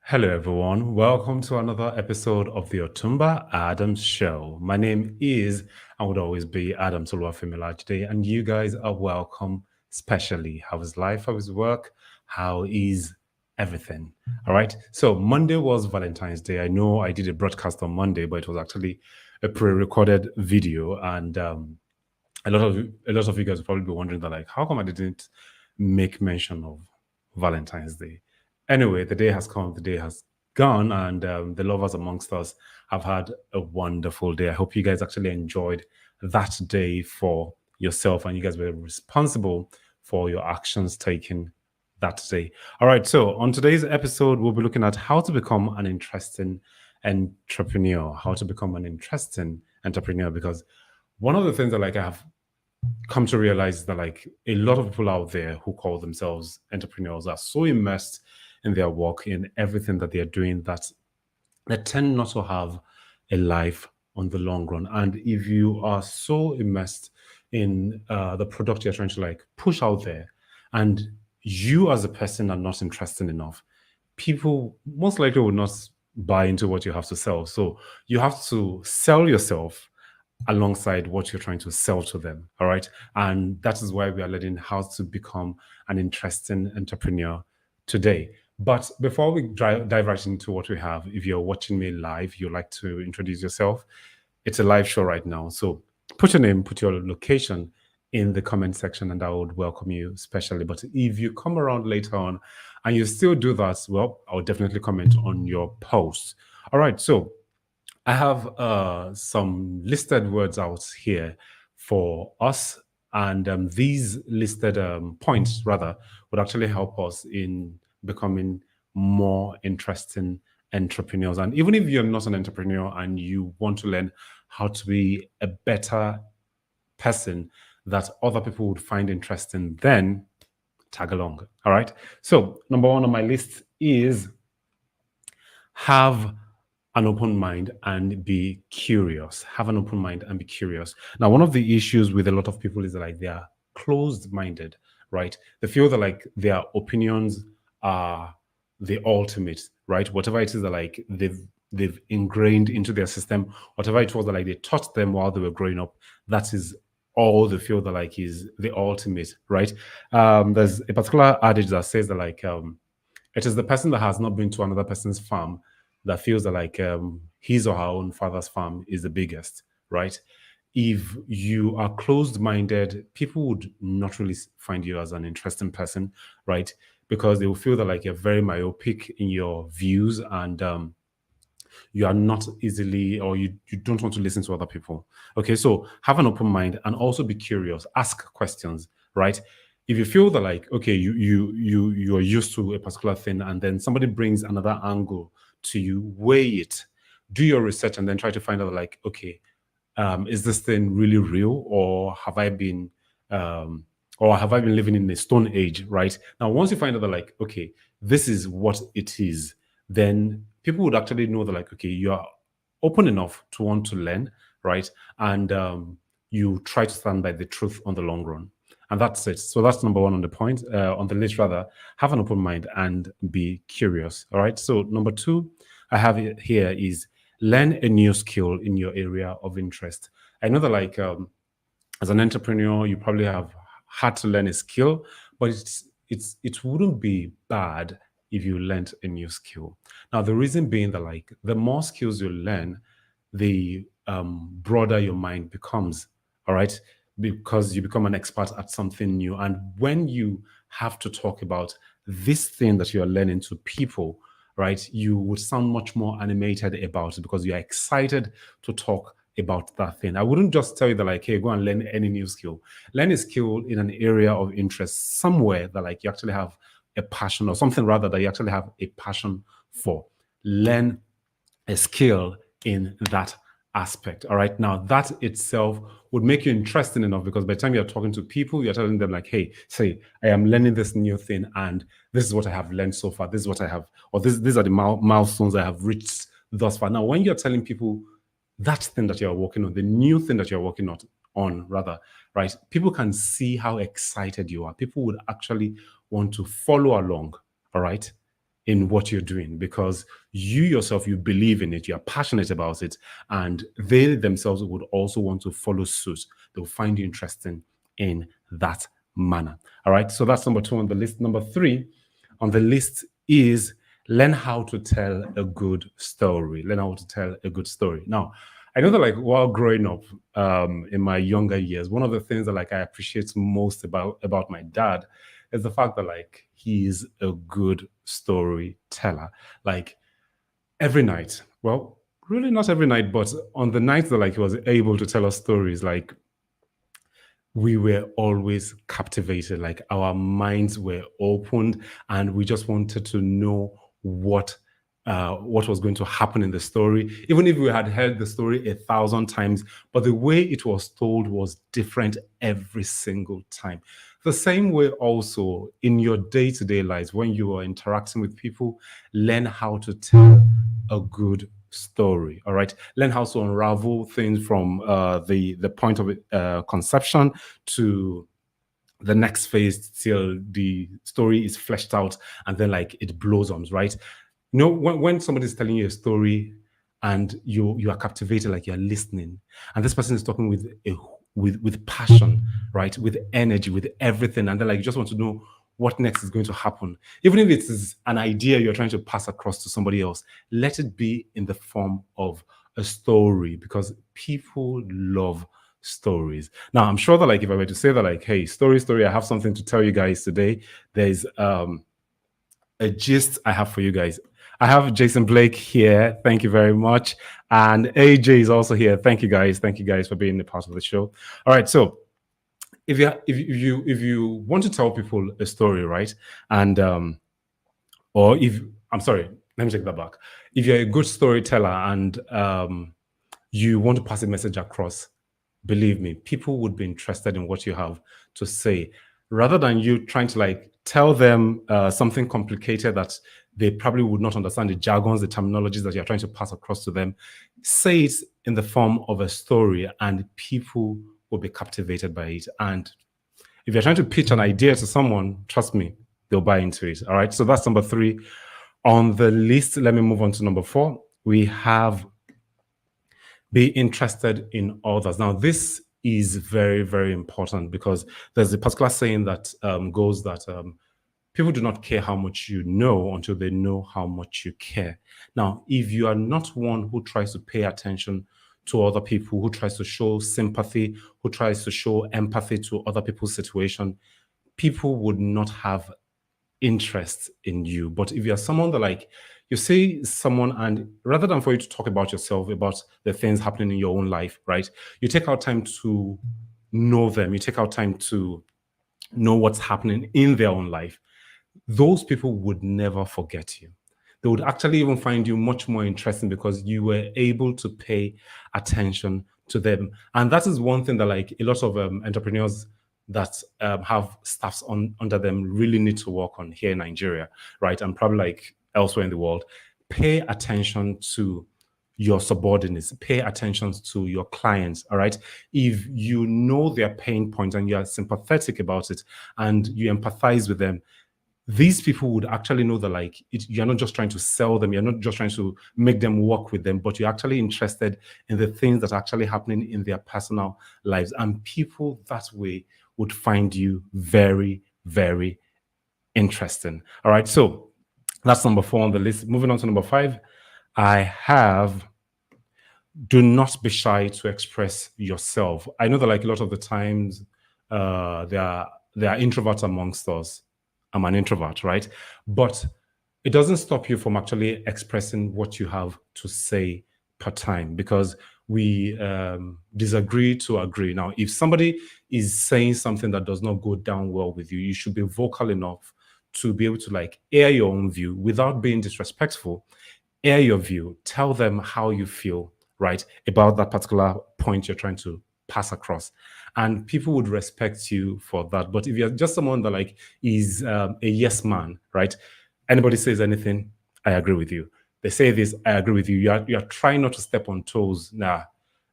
Hello, everyone. Welcome to another episode of the Otumba Adams Show. My name is and would always be Adam Toluwafemi today, and you guys are welcome. Especially, how is life? How is work? How is everything? All right. So Monday was Valentine's Day. I know I did a broadcast on Monday, but it was actually a pre-recorded video, and a lot of you guys will probably be wondering that, like, how come I didn't make mention of Valentine's Day? Anyway, the day has come, the day has gone, and the lovers amongst us have had a wonderful day. I hope you guys actually enjoyed that day for yourself, and you guys were responsible for your actions taken that day. All right, so on today's episode, we'll be looking at how to become an interesting entrepreneur, how to become an interesting entrepreneur, because one of the things that like I have come to realize that like a lot of people out there who call themselves entrepreneurs are so immersed in their work, in everything that they're doing, that they tend not to have a life on the long run. And if you are so immersed in the product you're trying to like push out there, and you as a person are not interesting enough, people most likely will not buy into what you have to sell. So you have to sell yourself alongside what you're trying to sell to them. All right. And that is why we are learning how to become an interesting entrepreneur today. But before we dive right into what we have, if you're watching me live, you'd like to introduce yourself. It's a live show right now. So put your name, put your location in the comment section, and I would welcome you especially. But if you come around later on and you still do that, well, I'll definitely comment on your post. All right. So I have some listed words out here for us, and these listed points, rather, would actually help us in becoming more interesting entrepreneurs. And even if you're not an entrepreneur and you want to learn how to be a better person that other people would find interesting, then tag along. All right. So, number one on my list is have an open mind and be curious. Have an open mind and be curious. Now, one of the issues with a lot of people is that like they are closed minded, right? They feel that like their opinions are the ultimate, right? Whatever it is that like they've ingrained into their system, whatever it was that like they taught them while they were growing up, that is all they feel that like is the ultimate, right? There's a particular adage that says that like it is the person that has not been to another person's farm that feels that like his or her own father's farm is the biggest, right? If you are closed minded, people would not really find you as an interesting person, right? Because they will feel that like you're very myopic in your views, and you are not easily, or you don't want to listen to other people. Okay, so have an open mind and also be curious, ask questions, right? If you feel that like okay, you're used to a particular thing, and then somebody brings another angle to you, weigh it, do your research, and then try to find out like okay, is this thing really real, um, or have I been living in a stone age, right? Now, once you find out that like, okay, this is what it is, then people would actually know that like, okay, you are open enough to want to learn, right? And you try to stand by the truth on the long run. And that's it. So that's number one on the point, on the list rather. Have an open mind and be curious. All right. So number two, I have it here is learn a new skill in your area of interest. I know that like as an entrepreneur, you probably have had to learn a skill, but it wouldn't be bad if you learned a new skill. Now, the reason being that like the more skills you learn, the broader your mind becomes. All right, because you become an expert at something new, and when you have to talk about this thing that you're learning to people, right, you would sound much more animated about it because you're excited to talk about that thing. I wouldn't just tell you that like, hey, go and learn any new skill. Learn a skill in an area of interest somewhere that like you actually have a passion, or something rather that you actually have a passion for. Learn a skill in that aspect. All right. Now that itself would make you interesting enough, because by the time you're talking to people, you're telling them like, hey, say, I am learning this new thing, and this is what I have learned so far. This is what I have, or these are the milestones I have reached thus far. Now, when you're telling people that thing that you're working on, the new thing that you're working on rather, right? People can see how excited you are. People would actually want to follow along. All right. in what you're doing because you yourself, you believe in it, you're passionate about it, and they themselves would also want to follow suit. They'll find you interesting in that manner. All right. So that's number 2 on the list. Number 3 on the list is learn how to tell a good story. Learn how to tell a good story. Now, I know that like while growing up in my younger years, one of the things that like I appreciate most about my dad is the fact that like he's a good storyteller. Like every night, well, really not every night, but on the nights that like he was able to tell us stories, like we were always captivated, like our minds were opened and we just wanted to know what was going to happen in the story, even if we had heard the story 1,000 times, but the way it was told was different every single time. The same way also in your day-to-day lives, when you are interacting with people, learn how to tell a good story. All right, learn how to unravel things from the point of conception to the next phase till the story is fleshed out and then like it blossoms, right? You know, when somebody's telling you a story and you are captivated, like you're listening, and this person is talking with passion, right? With energy, with everything, and then like you just want to know what next is going to happen. Even if it is an idea you're trying to pass across to somebody else, let it be in the form of a story because people love stories. Now, I'm sure that like if I were to say that like, hey, story, I have something to tell you guys today. There's a gist I have for you guys. I have Jason Blake here. Thank you very much. And AJ is also here. Thank you guys. Thank you guys for being a part of the show. All right. So if you want to tell people a story, right? And or if I'm sorry, let me take that back. If you're a good storyteller and you want to pass a message across, believe me, people would be interested in what you have to say rather than you trying to like tell them something complicated that they probably would not understand the jargons, the terminologies that you're trying to pass across to them. Say it in the form of a story and people will be captivated by it. And if you're trying to pitch an idea to someone, trust me, they'll buy into it. All right. So that's number 3 on the list. Let me move on to number 4. We have be interested in others. Now, this is very, very important because there's a particular saying that goes that people do not care how much you know until they know how much you care. Now, if you are not one who tries to pay attention to other people, who tries to show sympathy, who tries to show empathy to other people's situation, people would not have interest in you. But if you're someone that like you see someone and rather than for you to talk about yourself, about the things happening in your own life, right? You take out time to know them, you take out time to know what's happening in their own life. Those people would never forget you. They would actually even find you much more interesting because you were able to pay attention to them. And that is one thing that like a lot of entrepreneurs that have staffs under them really need to work on here in Nigeria, right? And probably like elsewhere in the world. Pay attention to your subordinates, pay attention to your clients. All right. If you know their pain points and you are sympathetic about it and you empathize with them, these people would actually know that like you're not just trying to sell them, you're not just trying to make them work with them, but you're actually interested in the things that are actually happening in their personal lives. And people that way would find you very, very interesting. All right. So that's number 4 on the list. Moving on to number 5, I have do not be shy to express yourself. I know that like a lot of the times there are introverts amongst us. I'm an introvert, right? But it doesn't stop you from actually expressing what you have to say per time because we disagree to agree. Now, if somebody is saying something that does not go down well with you, you should be vocal enough to be able to like air your own view without being disrespectful. Air your view, tell them how you feel, right, about that particular point you're trying to pass across, and people would respect you for that. But if you're just someone that like is a yes man, right, anybody says anything, I agree with you. They say this, I agree with you. You're trying not to step on toes. Nah,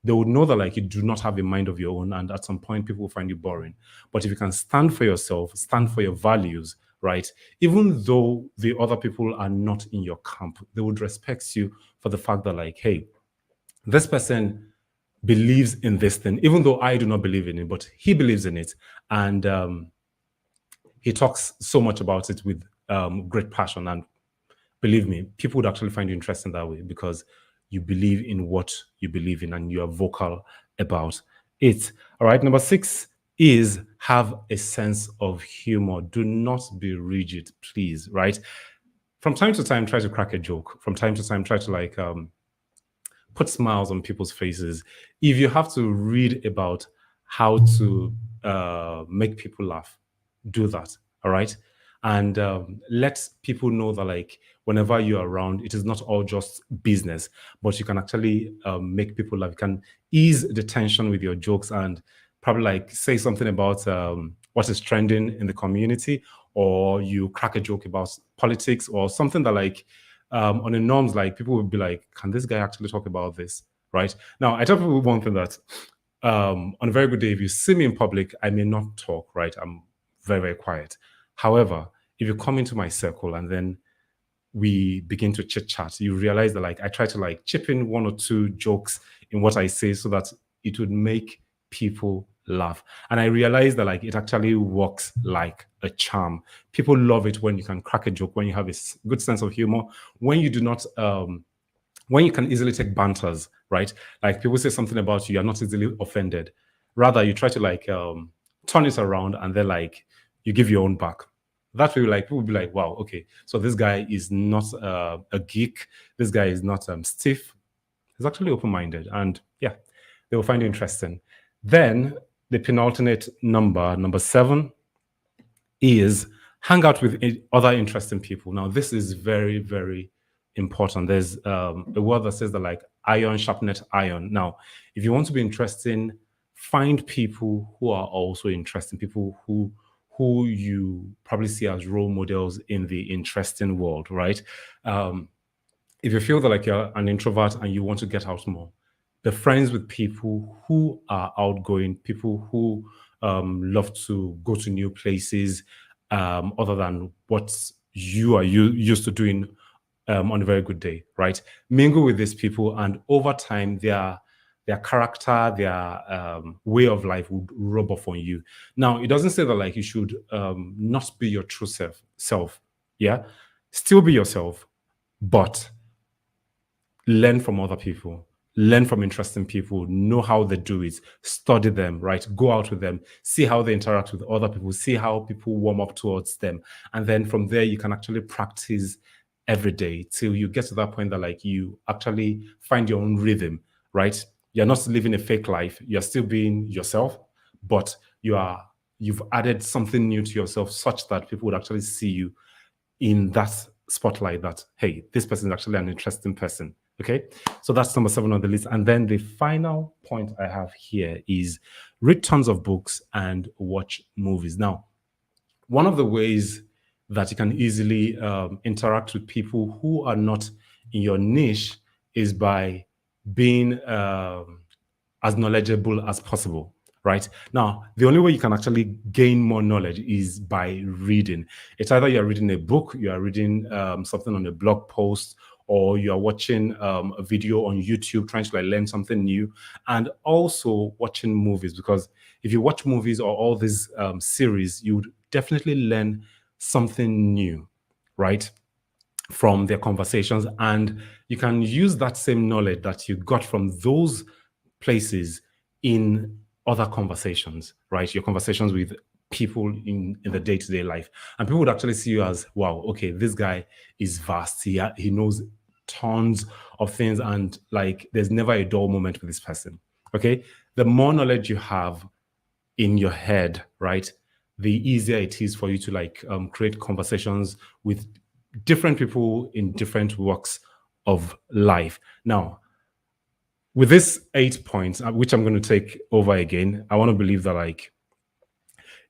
they would know that like you do not have a mind of your own, and at some point people will find you boring. But if you can stand for yourself, stand for your values, right? Even though the other people are not in your camp, they would respect you for the fact that, like, hey, this person believes in this thing, even though I do not believe in it, but he believes in it. And he talks so much about it with great passion. And believe me, people would actually find you interesting that way because you believe in what you believe in and you are vocal about it. All right. Number 6 is have a sense of humor. Do not be rigid, please. Right. From time to time, try to crack a joke. From time to time, try to like put smiles on people's faces. If you have to read about how to make people laugh, do that. All right. And let people know that, like, whenever you're around, it is not all just business, but you can actually make people laugh. You can ease the tension with your jokes and probably like say something about what is trending in the community, or you crack a joke about politics or something that, like, on the norms, like people would be like, can this guy actually talk about this? Right. Now, I tell people one thing that on a very good day, if you see me in public, I may not talk, right? I'm very, very quiet. However, if you come into my circle and then we begin to chit chat, you realize that, like, I try to like chip in one or two jokes in what I say so that it would make people laugh. And I realize that, like, it actually works like a charm. People love it when you can crack a joke, when you have a good sense of humor, when you do not when you can easily take banters, right? Like people say something about you, you're not easily offended. Rather, you try to like turn it around and then like you give your own back. That way, like people will be like, wow, okay, so this guy is not a geek. This guy is not stiff. He's actually open-minded, and yeah, they will find it interesting. Then the penultimate number, number 7, is hang out with other interesting people. Now, this is very, very important. There's a word that says that, like, iron sharpeneth iron. Now, if you want to be interesting, find people who are also interesting, people who you probably see as role models in the interesting world, right? If you feel that, like, you're an introvert and you want to get out more, be friends with people who are outgoing, people who love to go to new places, other than what you are used to doing on a very good day, right? Mingle with these people, and over time, their character, their way of life would rub off on you. Now, it doesn't say that, like, you should not be your true self. Yeah, still be yourself, but learn from other people, learn from interesting people, know how they do it, study them, right? Go out with them, see how they interact with other people, see how people warm up towards them. And then from there, you can actually practice every day till you get to that point that, like, you actually find your own rhythm, right? You're not living a fake life, you're still being yourself, but you've added something new to yourself such that people would actually see you in that spotlight that, hey, this person is actually an interesting person. Okay. So that's number 7 on the list. And then the final point I have here is read tons of books and watch movies. Now, one of the ways that you can easily interact with people who are not in your niche is by being as knowledgeable as possible, right? Now, the only way you can actually gain more knowledge is by reading. It's either you're reading a book, you are reading something on a blog post, or you are watching a video on YouTube trying to like learn something new, and also watching movies. Because if you watch movies or all these series, you would definitely learn something new, right? From their conversations, and you can use that same knowledge that you got from those places in other conversations, right? Your conversations with people in the day-to-day life, and people would actually see you as, wow, okay, this guy is vast, he knows tons of things, and like there's never a dull moment with this person. Okay, the more knowledge you have in your head, right, the easier it is for you to like create conversations with different people in different walks of life. Now, with this 8 points, which I'm going to take over again, I want to believe that, like,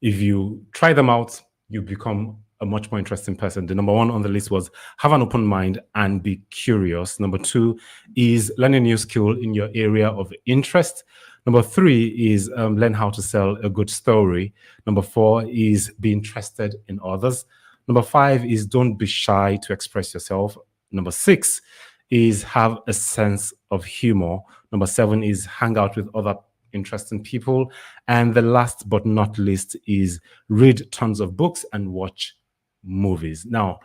if you try them out, you become a much more interesting person. The number 1 on the list was have an open mind and be curious. Number 2 is learn a new skill in your area of interest. Number 3 is learn how to sell a good story. Number 4 is be interested in others. Number 5 is don't be shy to express yourself. Number 6 is have a sense of humor. Number 7 is hang out with other interesting people. And the last but not least is read tons of books and watch movies. Now,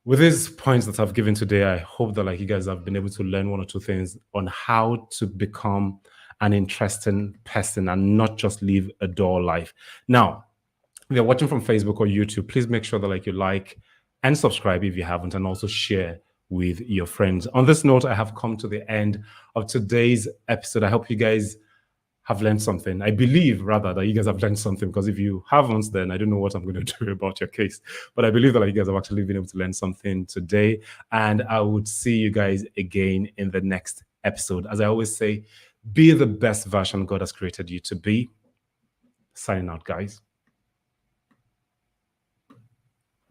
with these points that I've given today, I hope that like you guys have been able to learn one or two things on how to become an interesting person and not just live a dull life. Now, if you're watching from Facebook or YouTube, please make sure that like you like and subscribe if you haven't, and also share with your friends. On this note, I have come to the end of today's episode. I hope you guys have learned something. I believe rather that you guys have learned something, because if you haven't, then I don't know what I'm going to do about your case. But I believe that like, you guys have actually been able to learn something today. And I would see you guys again in the next episode. As I always say, be the best version God has created you to be. Signing out, guys.